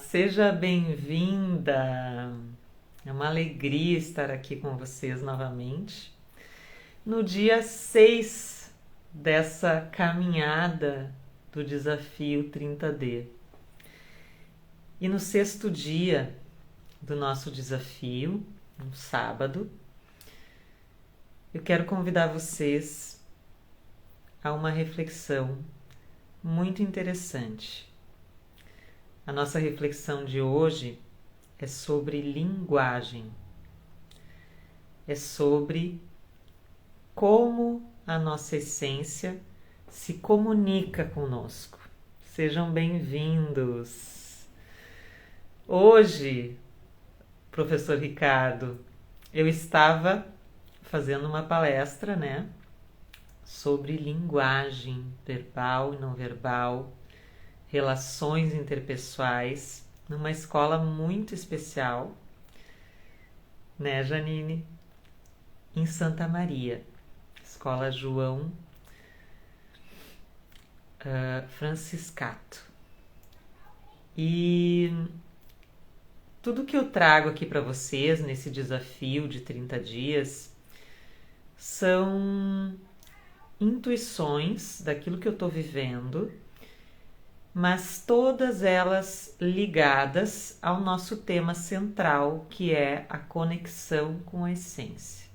seja bem-vinda. É uma alegria estar aqui com vocês novamente. No dia 6 dessa caminhada do desafio 30D. E no sexto dia do nosso desafio, um sábado, eu quero convidar vocês a uma reflexão muito interessante. A nossa reflexão de hoje é sobre linguagem. É sobre como a nossa essência se comunica conosco. Sejam bem-vindos. Hoje, professor Ricardo, eu estava fazendo uma palestra, sobre linguagem verbal e não verbal, relações interpessoais, numa escola muito especial, Janine? Em Santa Maria, Escola João Franciscato. E tudo que eu trago aqui para vocês nesse desafio de 30 dias são intuições daquilo que eu estou vivendo, mas todas elas ligadas ao nosso tema central, que é a conexão com a essência.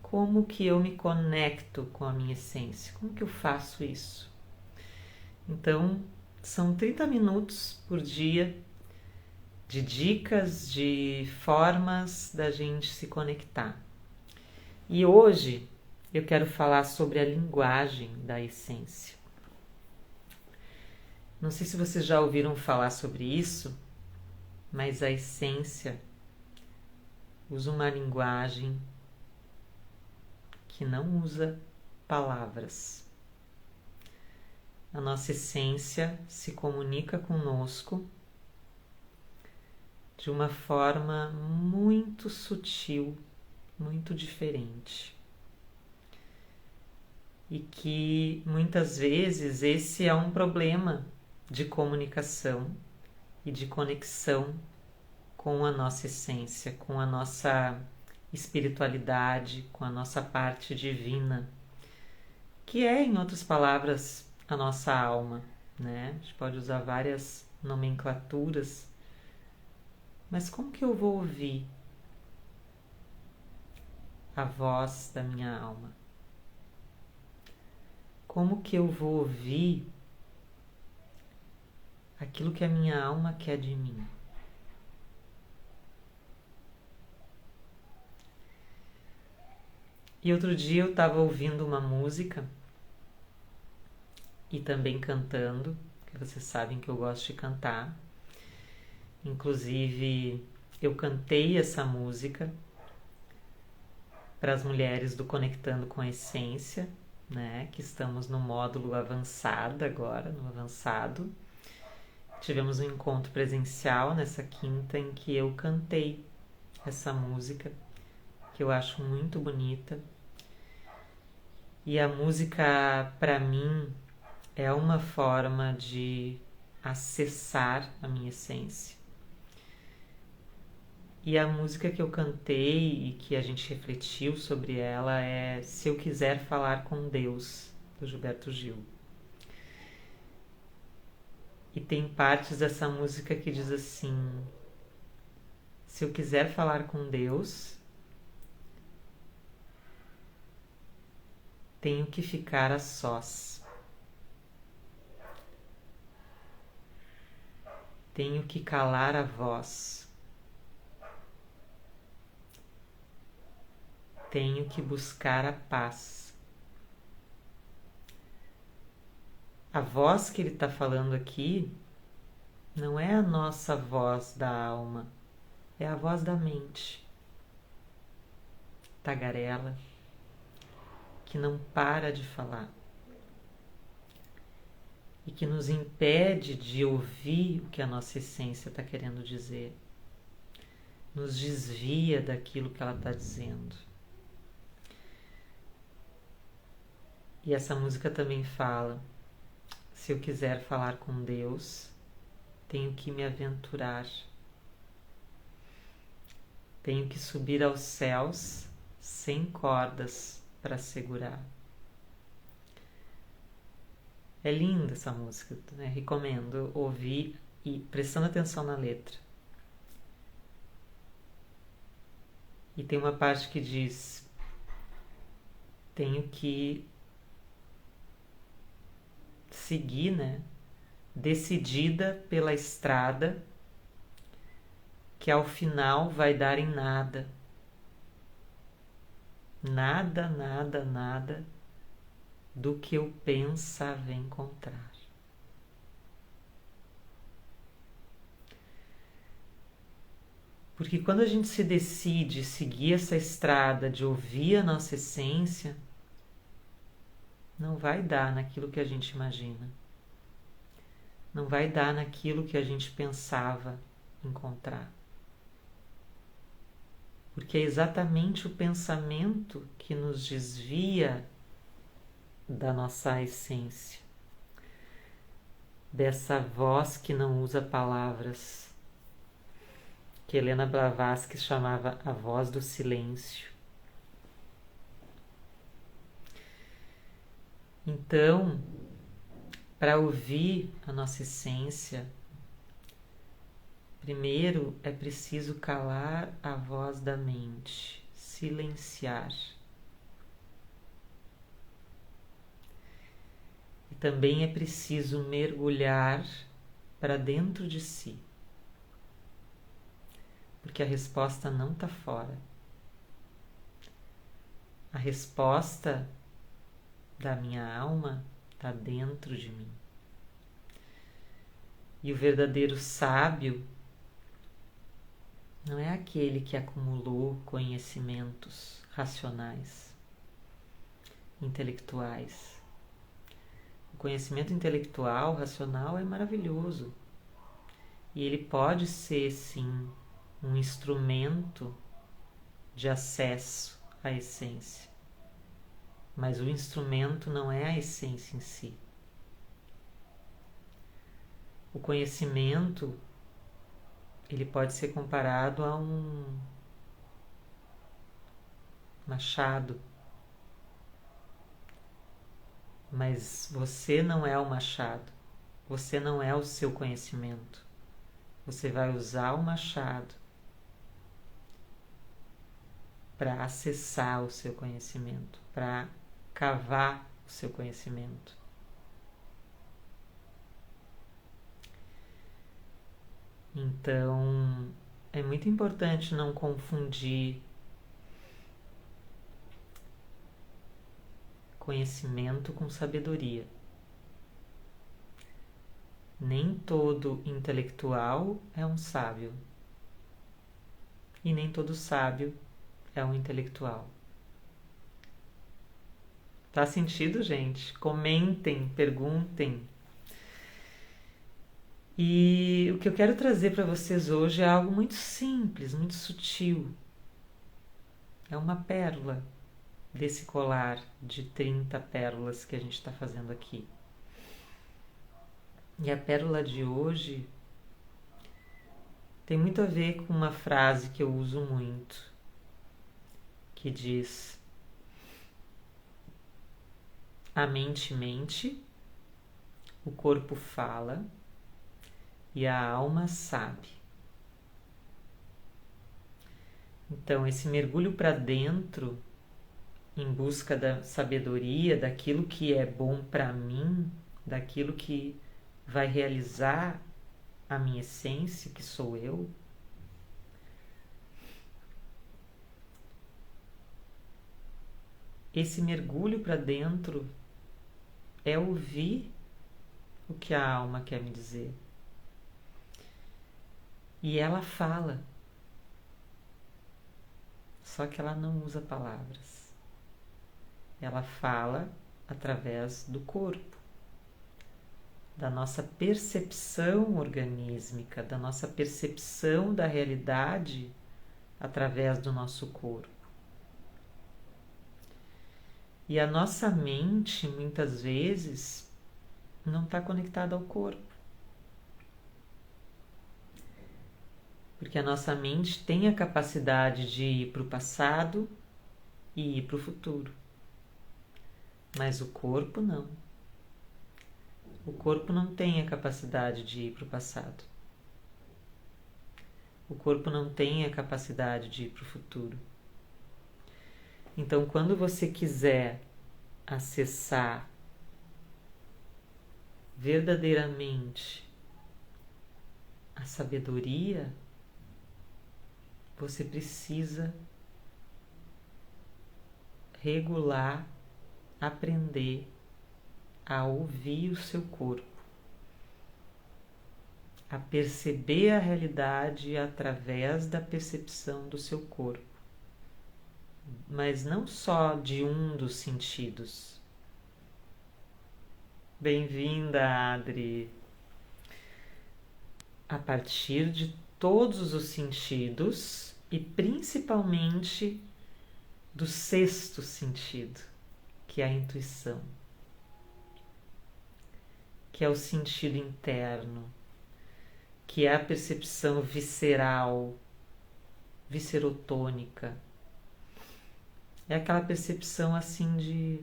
Como que eu me conecto com a minha essência? Como que eu faço isso? Então, são 30 minutos por dia de dicas, de formas da gente se conectar. E hoje eu quero falar sobre a linguagem da essência. Não sei se vocês já ouviram falar sobre isso, mas a essência usa uma linguagem que não usa palavras. A nossa essência se comunica conosco de uma forma muito sutil, muito diferente. E que muitas vezes esse é um problema de comunicação e de conexão com a nossa essência, com a nossa espiritualidade, com a nossa parte divina, que é, em outras palavras, a nossa alma, A gente pode usar várias nomenclaturas, mas como que eu vou ouvir a voz da minha alma? Como que eu vou ouvir aquilo que a minha alma quer de mim? E outro dia eu estava ouvindo uma música e também cantando, que vocês sabem que eu gosto de cantar. Inclusive, eu cantei essa música para as mulheres do Conectando com a Essência, que estamos no módulo avançado agora, no avançado. Tivemos um encontro presencial nessa quinta em que eu cantei essa música, que eu acho muito bonita. E a música, para mim, é uma forma de acessar a minha essência. E a música que eu cantei e que a gente refletiu sobre ela é Se Eu Quiser Falar com Deus, do Gilberto Gil. E tem partes dessa música que diz assim: se eu quiser falar com Deus, tenho que ficar a sós. Tenho que calar a voz. Tenho que buscar a paz. A voz que ele está falando aqui não é a nossa voz da alma, é a voz da mente. Tagarela, que não para de falar e que nos impede de ouvir o que a nossa essência está querendo dizer, nos desvia daquilo que ela está dizendo. E essa música também fala: se eu quiser falar com Deus, tenho que me aventurar, tenho que subir aos céus sem cordas para segurar. É linda essa música, né? Recomendo ouvir e prestando atenção na letra. E tem uma parte que diz: tenho que seguir, né? Decidida pela estrada que ao final vai dar em nada. Nada, nada, nada do que eu pensava encontrar. Porque quando a gente se decide seguir essa estrada de ouvir a nossa essência, não vai dar naquilo que a gente imagina. Não vai dar naquilo que a gente pensava encontrar. Porque é exatamente o pensamento que nos desvia da nossa essência, dessa voz que não usa palavras, que Helena Blavatsky chamava a voz do silêncio. Então, para ouvir a nossa essência, primeiro é preciso calar a voz da mente, silenciar. E também é preciso mergulhar para dentro de si, porque a resposta não está fora. A resposta da minha alma está dentro de mim. E o verdadeiro sábio não é aquele que acumulou conhecimentos racionais, intelectuais. O conhecimento intelectual, racional é maravilhoso. E ele pode ser, sim, um instrumento de acesso à essência. Mas o instrumento não é a essência em si. O conhecimento, ele pode ser comparado a um machado. Mas você não é o machado. Você não é o seu conhecimento. Você vai usar o machado para acessar o seu conhecimento, para cavar o seu conhecimento. Então, é muito importante não confundir conhecimento com sabedoria. Nem todo intelectual é um sábio. E nem todo sábio é um intelectual. Tá sentido, gente? Comentem, perguntem. E o que eu quero trazer para vocês hoje é algo muito simples, muito sutil. É uma pérola desse colar de 30 pérolas que a gente está fazendo aqui. E a pérola de hoje tem muito a ver com uma frase que eu uso muito, que diz: a mente mente, o corpo fala e a alma sabe. Então, esse mergulho para dentro, em busca da sabedoria, daquilo que é bom para mim, daquilo que vai realizar a minha essência, que sou eu, esse mergulho para dentro é ouvir o que a alma quer me dizer. E ela fala, só que ela não usa palavras. Ela fala através do corpo, da nossa percepção organísmica, da nossa percepção da realidade através do nosso corpo. E a nossa mente, muitas vezes, não está conectada ao corpo. Porque a nossa mente tem a capacidade de ir para o passado e ir para o futuro. Mas o corpo não. O corpo não tem a capacidade de ir para o passado. O corpo não tem a capacidade de ir para o futuro. Então, quando você quiser acessar verdadeiramente a sabedoria, você precisa regular, aprender a ouvir o seu corpo, a perceber a realidade através da percepção do seu corpo, mas não só de um dos sentidos. Bem-vinda, Adri! A partir de todos os sentidos e principalmente do sexto sentido, que é a intuição, que é o sentido interno, que é a percepção visceral, viscerotônica. É aquela percepção assim de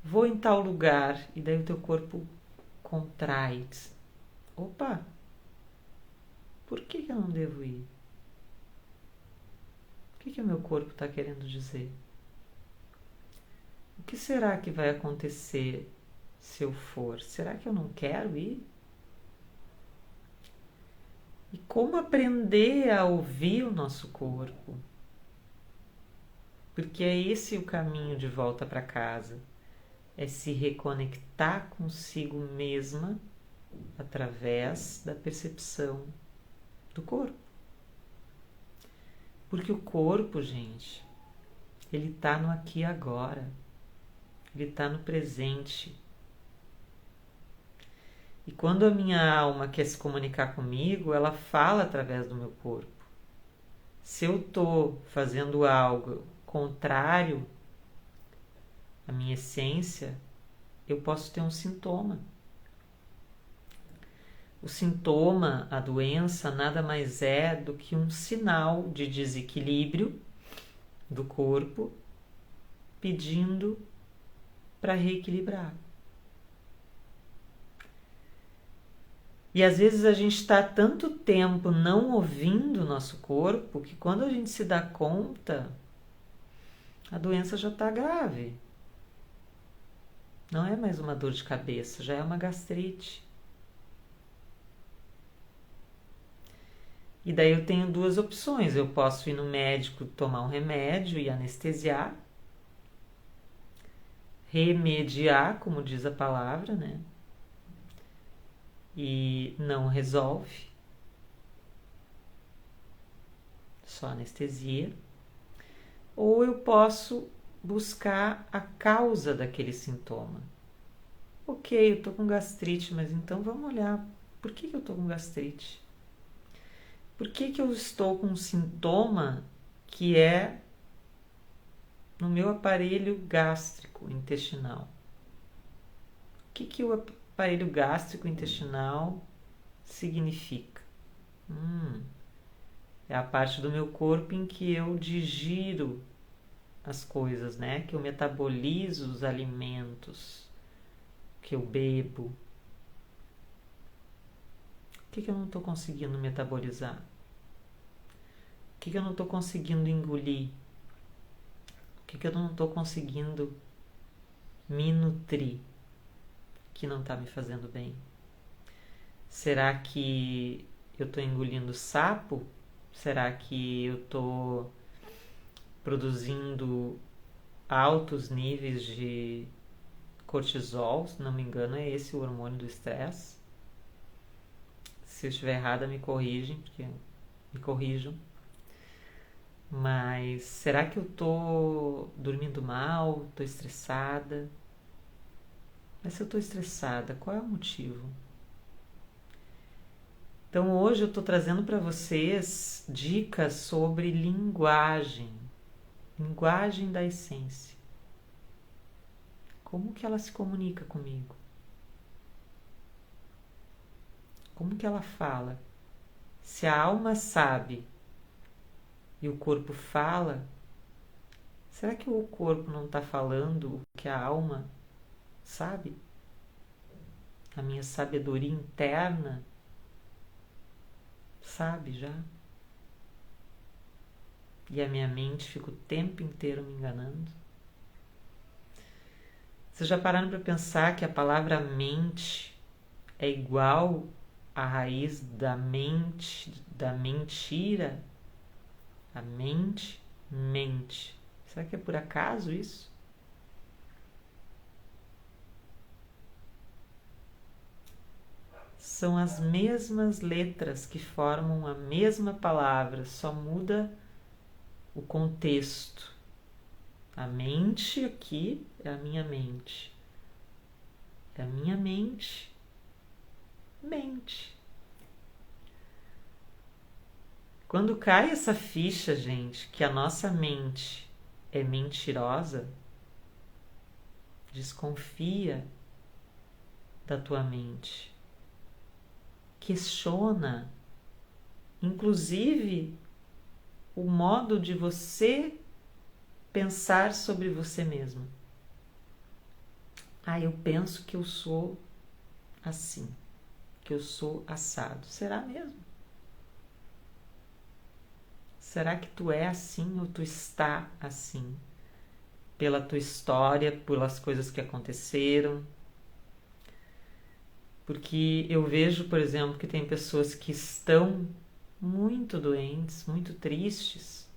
vou em tal lugar e daí o teu corpo contrai. Opa, por que eu não devo ir? O que o meu corpo está querendo dizer? O que será que vai acontecer se eu for? Será que eu não quero ir? E como aprender a ouvir o nosso corpo? Porque é esse o caminho de volta para casa. É se reconectar consigo mesma através da percepção do corpo. Porque o corpo, gente, ele está no aqui e agora. Ele está no presente. E quando a minha alma quer se comunicar comigo, ela fala através do meu corpo. Se eu estou fazendo algo contrário à minha essência, eu posso ter um sintoma. O sintoma, a doença, nada mais é do que um sinal de desequilíbrio do corpo pedindo para reequilibrar. E às vezes a gente está tanto tempo não ouvindo o nosso corpo que quando a gente se dá conta, a doença já está grave. Não é mais uma dor de cabeça, já é uma gastrite. E daí eu tenho duas opções. Eu posso ir no médico tomar um remédio e anestesiar, remediar, como diz a palavra, né? E não resolve, só anestesia. Ou eu posso buscar a causa daquele sintoma. Ok, eu tô com gastrite, mas então vamos olhar por que eu tô com gastrite. Por que eu estou com um sintoma que é no meu aparelho gástrico intestinal? O que o aparelho gástrico intestinal significa? É a parte do meu corpo em que eu digiro as coisas, né? Que eu metabolizo os alimentos, que eu bebo. O que eu não estou conseguindo metabolizar? O que eu não estou conseguindo engolir? O que eu não estou conseguindo me nutrir? Que não está me fazendo bem? Será que eu estou engolindo sapo? Será que eu estou produzindo altos níveis de cortisol? Se não me engano, é esse o hormônio do estresse. Se eu estiver errada, me corrijam. Mas será que eu tô dormindo mal? Tô estressada? Mas se eu tô estressada, qual é o motivo? Então hoje eu tô trazendo para vocês dicas sobre linguagem da essência. Como que ela se comunica comigo? Como que ela fala? Se a alma sabe e o corpo fala, será que o corpo não está falando o que a alma sabe? A minha sabedoria interna sabe já? E a minha mente fica o tempo inteiro me enganando? Vocês já pararam para pensar que a palavra mente é igual à raiz da mente, da mentira? A mente mente. Será que é por acaso isso? São as mesmas letras que formam a mesma palavra, só muda o contexto. A mente aqui é a minha mente. É a minha mente. Mente. Quando cai essa ficha, gente, que a nossa mente é mentirosa, desconfia da tua mente. Questiona, inclusive, o modo de você pensar sobre você mesmo. Ah, eu penso que eu sou assim, que eu sou assado. Será mesmo? Será que tu é assim ou tu está assim? Pela tua história, pelas coisas que aconteceram? Porque eu vejo, por exemplo, que tem pessoas que estão muito doentes, muito tristes,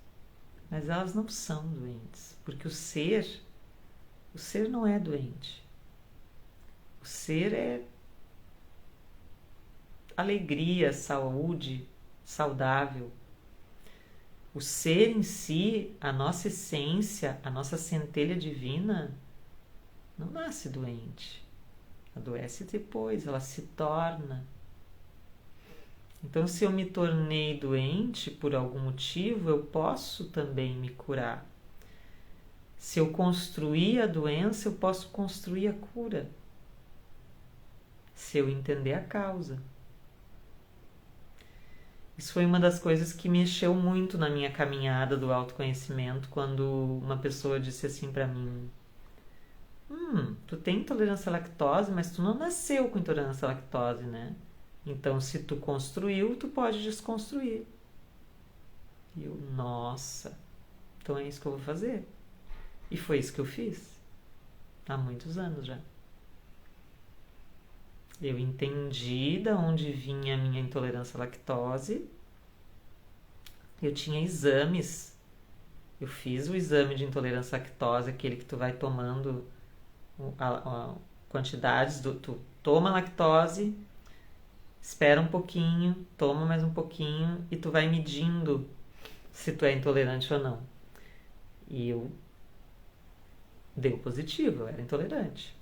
mas elas não são doentes, porque o ser não é doente. O ser é alegria, saúde, saudável. O ser em si, a nossa essência, a nossa centelha divina, não nasce doente. Adoece depois, ela se torna. Então, se eu me tornei doente por algum motivo, eu posso também me curar. Se eu construir a doença, eu posso construir a cura. Se eu entender a causa. Isso foi uma das coisas que mexeu muito na minha caminhada do autoconhecimento, quando uma pessoa disse assim para mim: tu tem intolerância à lactose, mas tu não nasceu com intolerância à lactose, né? Então, se tu construiu, tu pode desconstruir. E eu, nossa, então é isso que eu vou fazer. E foi isso que eu fiz. Há muitos anos já. Eu entendi de onde vinha a minha intolerância à lactose. Eu tinha exames. Eu fiz o exame de intolerância à lactose, aquele que tu vai tomando quantidades. Tu toma lactose, espera um pouquinho, toma mais um pouquinho e tu vai medindo se tu é intolerante ou não. E eu deu positivo, eu era intolerante.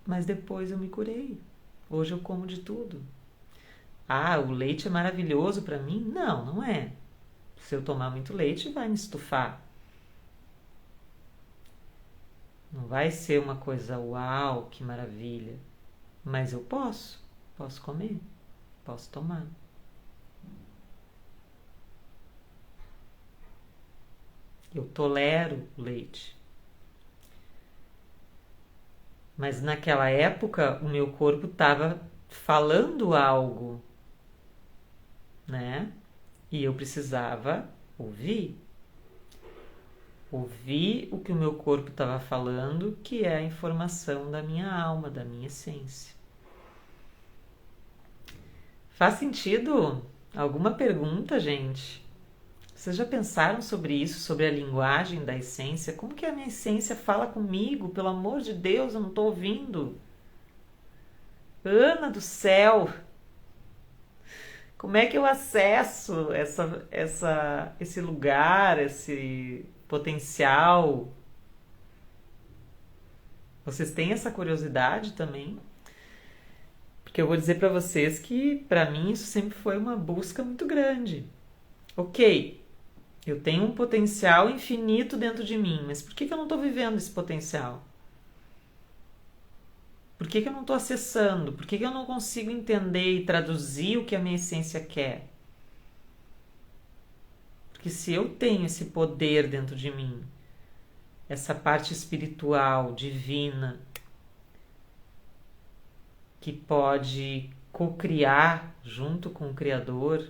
Mas depois eu me curei. Hoje eu como de tudo. Ah, o leite é maravilhoso para mim? Não, não é. Se eu tomar muito leite, vai me estufar. Não vai ser uma coisa uau, que maravilha. Mas eu posso comer, posso tomar. Eu tolero o leite. Mas naquela época o meu corpo estava falando algo, né? E eu precisava ouvir. Ouvir o que o meu corpo estava falando, que é a informação da minha alma, da minha essência. Faz sentido? Alguma pergunta, gente? Vocês já pensaram sobre isso, sobre a linguagem da essência? Como que a minha essência fala comigo? Pelo amor de Deus, eu não estou ouvindo. Ana do céu! Como é que eu acesso esse lugar, esse potencial? Vocês têm essa curiosidade também? Porque eu vou dizer para vocês que, para mim, isso sempre foi uma busca muito grande. Ok, eu tenho um potencial infinito dentro de mim, mas por que eu não estou vivendo esse potencial? Por que eu não estou acessando? Por que eu não consigo entender e traduzir o que a minha essência quer? Porque se eu tenho esse poder dentro de mim, essa parte espiritual, divina, que pode co-criar junto com o Criador,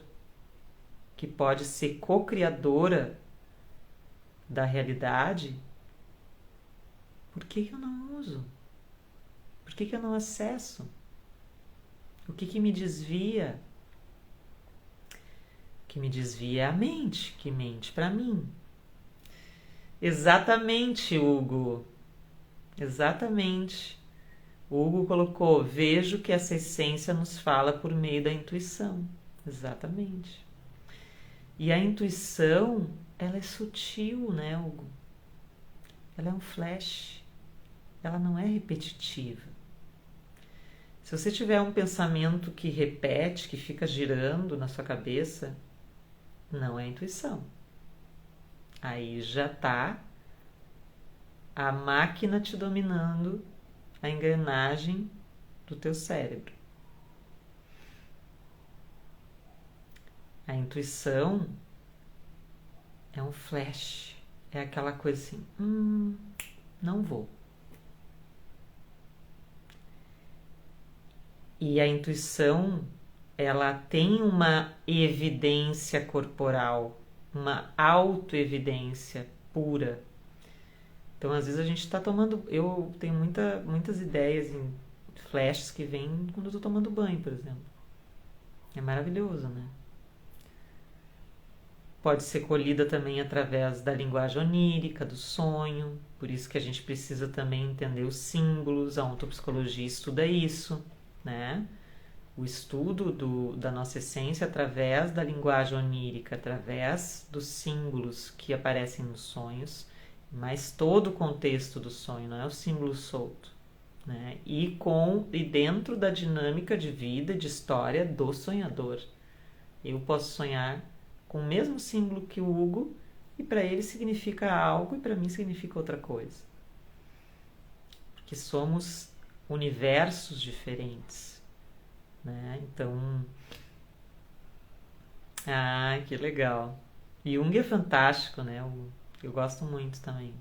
que pode ser co-criadora da realidade, por que eu não uso? Por que eu não acesso? O que me desvia? O que me desvia é a mente, que mente para mim. Exatamente, Hugo. Exatamente. O Hugo colocou: vejo que essa essência nos fala por meio da intuição. Exatamente. E a intuição, ela é sutil, né, Hugo? Ela é um flash. Ela não é repetitiva. Se você tiver um pensamento que repete, que fica girando na sua cabeça, não é intuição. Aí já está a máquina te dominando, a engrenagem do teu cérebro. A intuição é um flash, é aquela coisa assim, não vou. E a intuição, ela tem uma evidência corporal, uma autoevidência pura. Então, às vezes a gente está tomando... Eu tenho muitas ideias em flashes que vêm quando eu estou tomando banho, por exemplo. É maravilhoso, né? Pode ser colhida também através da linguagem onírica, do sonho. Por isso que a gente precisa também entender os símbolos. A ontopsicologia estuda isso, né? O estudo da nossa essência através da linguagem onírica, através dos símbolos que aparecem nos sonhos, mas todo o contexto do sonho, não é o símbolo solto, né? E dentro da dinâmica de vida, de história do sonhador. Eu posso sonhar com o mesmo símbolo que o Hugo e para ele significa algo e para mim significa outra coisa. Porque somos universos diferentes, né? Então, que legal. Jung é fantástico, né? Eu gosto muito também.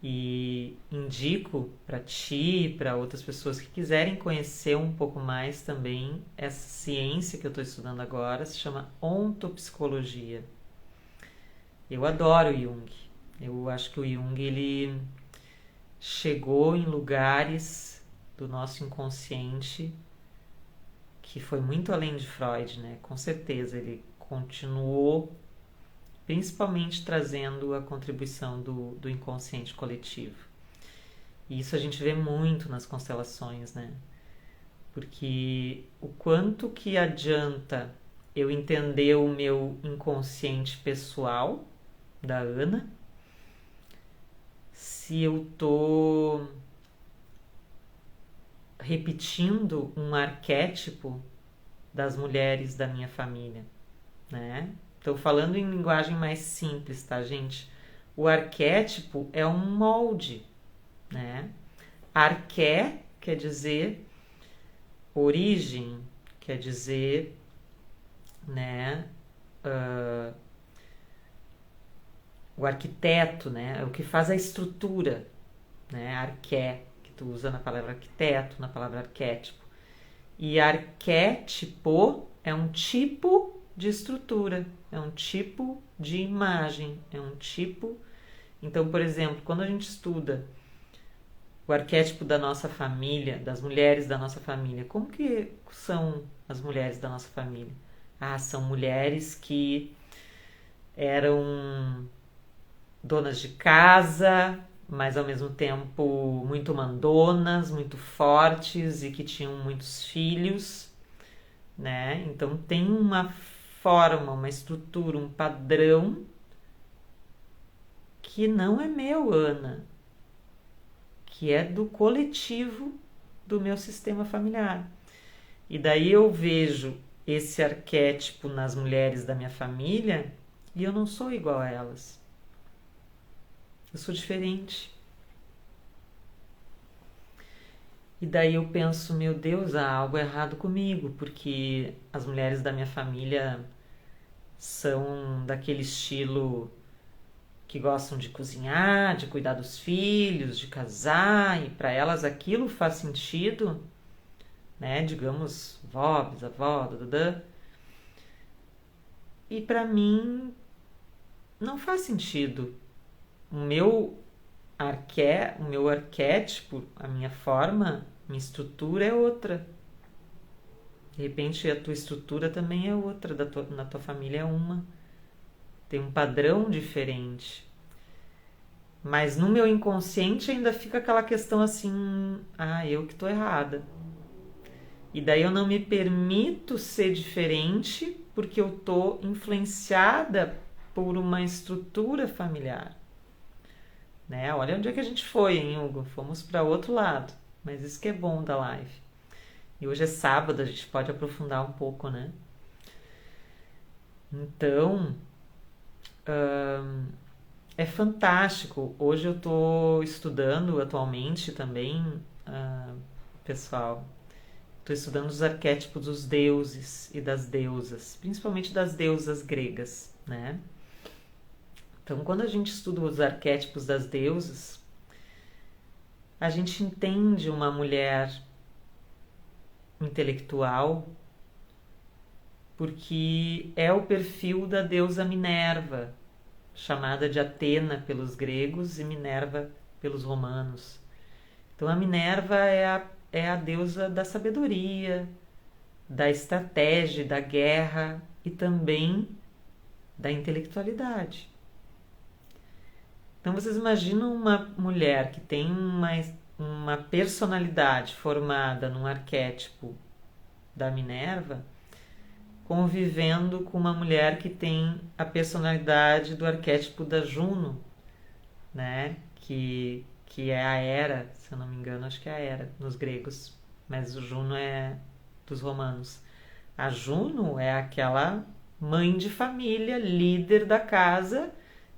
E indico para ti e para outras pessoas que quiserem conhecer um pouco mais também essa ciência que eu estou estudando agora, se chama ontopsicologia. Eu adoro Jung. Eu acho que o Jung ele chegou em lugares do nosso inconsciente que foi muito além de Freud, né? Com certeza ele continuou principalmente trazendo a contribuição do inconsciente coletivo. E isso a gente vê muito nas constelações, né? Porque o quanto que adianta eu entender o meu inconsciente pessoal, da Ana, se eu tô repetindo um arquétipo das mulheres da minha família, né? Estou falando em linguagem mais simples, tá, gente? O arquétipo é um molde, né? Arqué quer dizer origem, quer dizer, né? O arquiteto, né? É o que faz a estrutura, né? Arqué, que tu usa na palavra arquiteto, na palavra arquétipo. E arquétipo é um tipo de estrutura, é um tipo de imagem, é um tipo... Então, por exemplo, quando a gente estuda o arquétipo da nossa família, das mulheres da nossa família, como que são as mulheres da nossa família? São mulheres que eram donas de casa, mas ao mesmo tempo muito mandonas, muito fortes e que tinham muitos filhos, né? Então tem uma forma, uma estrutura, um padrão que não é meu, Ana, que é do coletivo do meu sistema familiar. E daí eu vejo esse arquétipo nas mulheres da minha família e eu não sou igual a elas. Eu sou diferente. E daí eu penso, meu Deus, há algo errado comigo, porque as mulheres da minha família são daquele estilo que gostam de cozinhar, de cuidar dos filhos, de casar, e para elas aquilo faz sentido, né? Digamos, vó, bisavó, dadadã. E para mim não faz sentido. O meu arquétipo, a minha forma, minha estrutura é outra. De repente a tua estrutura também é outra, na tua família é uma. Tem um padrão diferente. Mas no meu inconsciente ainda fica aquela questão assim, eu que tô errada. E daí eu não me permito ser diferente porque eu tô influenciada por uma estrutura familiar. Né? Olha onde é que a gente foi, hein, Hugo? Fomos para outro lado. Mas isso que é bom da live. E hoje é sábado, a gente pode aprofundar um pouco, né? Então, é fantástico. Hoje eu estou estudando atualmente também, pessoal. Estou estudando os arquétipos dos deuses e das deusas, principalmente das deusas gregas, né? Então, quando a gente estuda os arquétipos das deusas, a gente entende uma mulher intelectual porque é o perfil da deusa Minerva, chamada de Atena pelos gregos e Minerva pelos romanos. Então a Minerva é a deusa da sabedoria, da estratégia, da guerra e também da intelectualidade. Então vocês imaginam uma mulher que tem uma personalidade formada num arquétipo da Minerva convivendo com uma mulher que tem a personalidade do arquétipo da Juno, né? Que é a Hera, se eu não me engano, acho que é a Hera nos gregos, mas o Juno é dos romanos. A Juno é aquela mãe de família, líder da casa,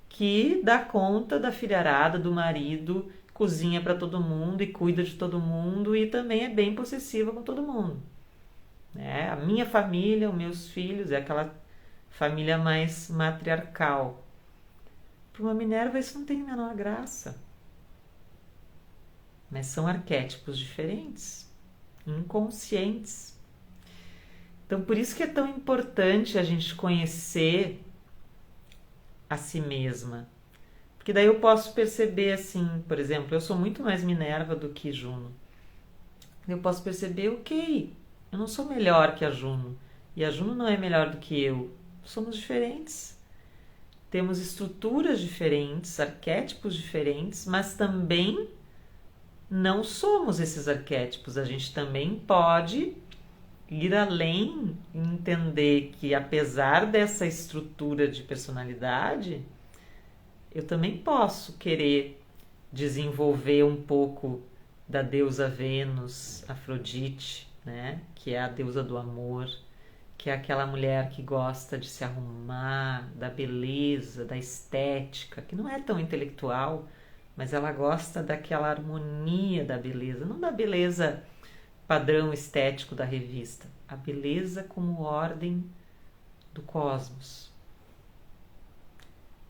que dá conta da filharada, do marido, cozinha para todo mundo e cuida de todo mundo e também é bem possessiva com todo mundo. Né? A minha família, os meus filhos, é aquela família mais matriarcal. Para uma Minerva isso não tem a menor graça. Mas são arquétipos diferentes, inconscientes. Então por isso que é tão importante a gente conhecer a si mesma. Porque daí eu posso perceber assim, por exemplo, eu sou muito mais Minerva do que Juno. Eu posso perceber, ok, eu não sou melhor que a Juno. E a Juno não é melhor do que eu. Somos diferentes. Temos estruturas diferentes, arquétipos diferentes, mas também não somos esses arquétipos. A gente também pode ir além e entender que, apesar dessa estrutura de personalidade, eu também posso querer desenvolver um pouco da deusa Vênus, Afrodite, né? Que é a deusa do amor, que é aquela mulher que gosta de se arrumar, da beleza, da estética, que não é tão intelectual, mas ela gosta daquela harmonia da beleza, não da beleza padrão estético da revista, a beleza como ordem do cosmos.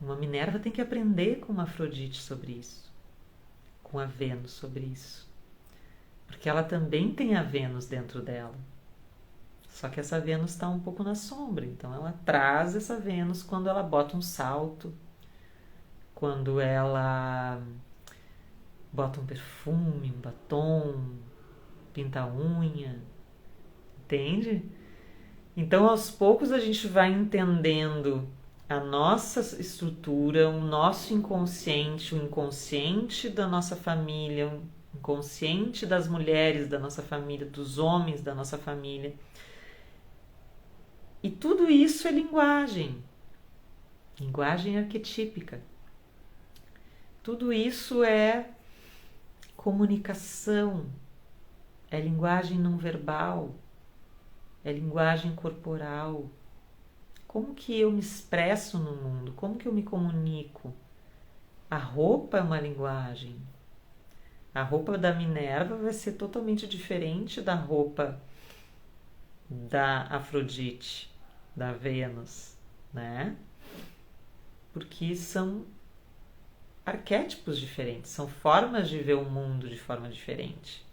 Uma Minerva tem que aprender com uma Afrodite sobre isso, com a Vênus sobre isso, porque ela também tem a Vênus dentro dela. Só que essa Vênus está um pouco na sombra, então ela traz essa Vênus quando ela bota um salto, quando ela bota um perfume, um batom, pinta a unha, entende? Então aos poucos a gente vai entendendo a nossa estrutura, o nosso inconsciente, o inconsciente da nossa família, o inconsciente das mulheres da nossa família, dos homens da nossa família. E tudo isso é linguagem arquetípica. Tudo isso é comunicação, é linguagem não verbal, é linguagem corporal. Como que eu me expresso no mundo? Como que eu me comunico? A roupa é uma linguagem. A roupa da Minerva vai ser totalmente diferente da roupa da Afrodite, da Vênus, né? Porque são arquétipos diferentes, são formas de ver o mundo de forma diferente.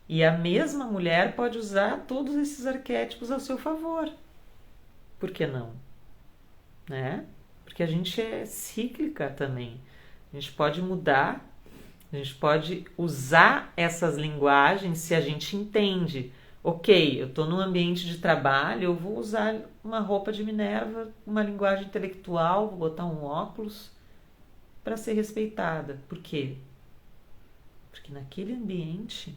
E a mesma mulher pode usar todos esses arquétipos ao seu favor. Por que não? Né? Porque a gente é cíclica também. A gente pode mudar, a gente pode usar essas linguagens se a gente entende. Ok, eu estou num ambiente de trabalho, eu vou usar uma roupa de Minerva, uma linguagem intelectual, vou botar um óculos para ser respeitada. Por quê? Porque naquele ambiente,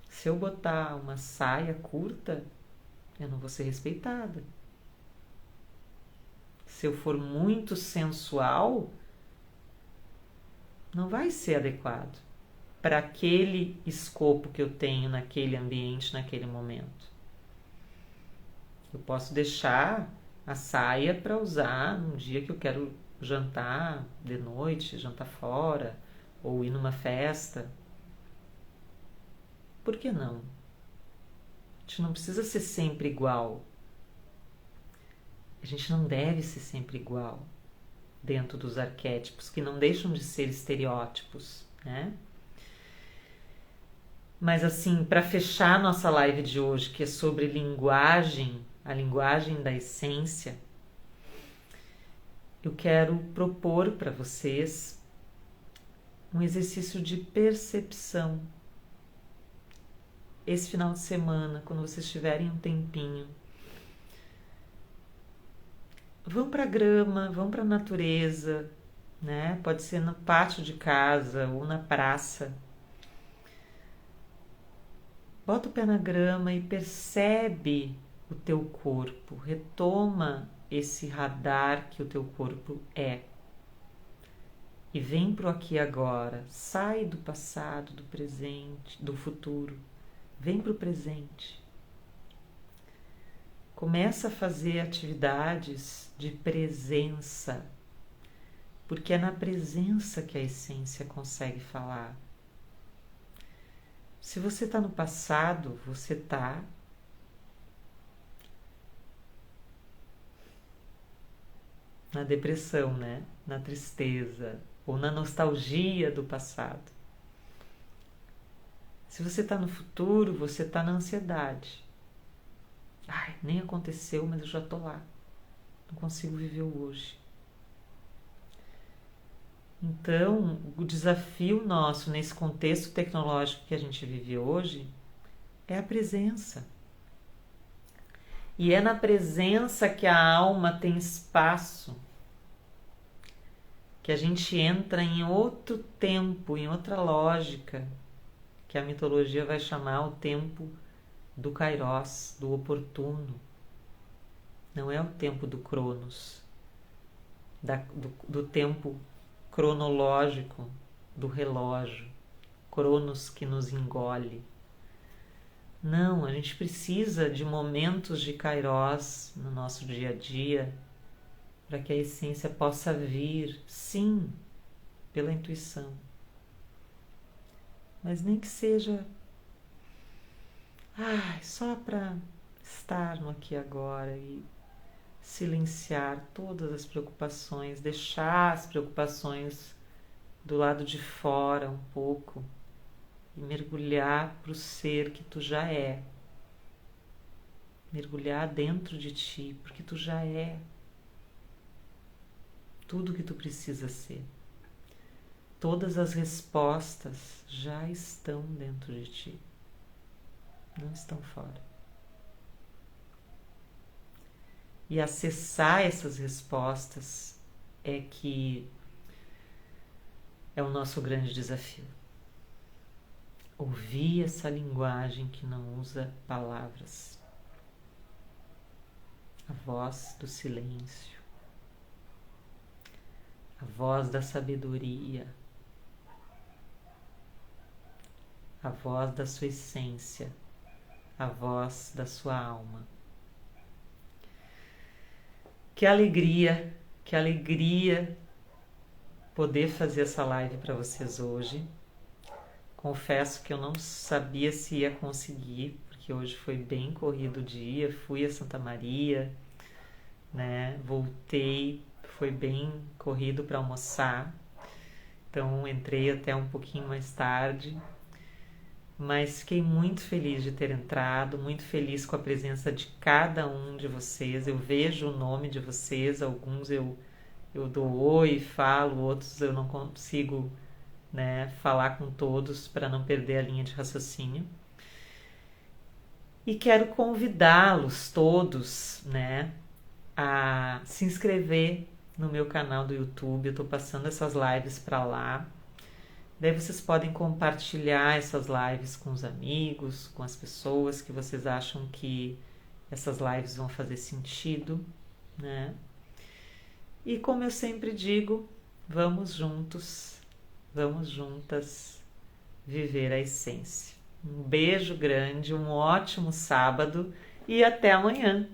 se eu botar uma saia curta, eu não vou ser respeitada. Se eu for muito sensual, não vai ser adequado para aquele escopo que eu tenho naquele ambiente, naquele momento. Eu posso deixar a saia para usar num dia que eu quero jantar de noite, jantar fora, ou ir numa festa. Por que não? A gente não precisa ser sempre igual. A gente não deve ser sempre igual dentro dos arquétipos, que não deixam de ser estereótipos, né? Mas assim, para fechar nossa live de hoje, que é sobre linguagem, a linguagem da essência, eu quero propor para vocês um exercício de percepção. Esse final de semana, quando vocês tiverem um tempinho, vão para a grama, vão para a natureza, né? Pode ser no pátio de casa ou na praça. Bota o pé na grama e percebe o teu corpo, retoma esse radar que o teu corpo é. E vem pro aqui e agora, sai do passado, do presente, do futuro, vem pro presente. Começa a fazer atividades de presença, porque é na presença que a essência consegue falar. Se você está no passado, você está na depressão, né? Na tristeza ou na nostalgia do passado. Se você está no futuro, você está na ansiedade. Ai, nem aconteceu, mas eu já estou lá. Não consigo viver o hoje. Então, o desafio nosso nesse contexto tecnológico que a gente vive hoje é a presença. E é na presença que a alma tem espaço, que a gente entra em outro tempo, em outra lógica, que a mitologia vai chamar o tempo do Kairos, do oportuno. Não é o tempo do Cronos, do tempo cronológico do relógio, Cronos que nos engole. Não, a gente precisa de momentos de Kairos no nosso dia a dia para que a essência possa vir, sim, pela intuição. Mas nem que seja só para estar no aqui e agora e silenciar todas as preocupações, deixar as preocupações do lado de fora um pouco e mergulhar para o ser que tu já é. Mergulhar dentro de ti, porque tu já é tudo que tu precisa ser. Todas as respostas já estão dentro de ti, não estão fora. E acessar essas respostas é que é o nosso grande desafio. Ouvir essa linguagem que não usa palavras. A voz do silêncio. A voz da sabedoria. A voz da sua essência. A voz da sua alma. Que alegria poder fazer essa live para vocês hoje. Confesso que eu não sabia se ia conseguir, porque hoje foi bem corrido o dia. Fui a Santa Maria, né? Voltei, foi bem corrido para almoçar. Então entrei até um pouquinho mais tarde, mas fiquei muito feliz de ter entrado, muito feliz com a presença de cada um de vocês. Eu vejo o nome de vocês, alguns eu dou oi, falo, outros eu não consigo, né, falar com todos para não perder a linha de raciocínio. E quero convidá-los todos, né, a se inscrever no meu canal do YouTube. Eu estou passando essas lives para lá. Daí vocês podem compartilhar essas lives com os amigos, com as pessoas que vocês acham que essas lives vão fazer sentido, né? E como eu sempre digo, vamos juntos, vamos juntas viver a essência. Um beijo grande, um ótimo sábado e até amanhã!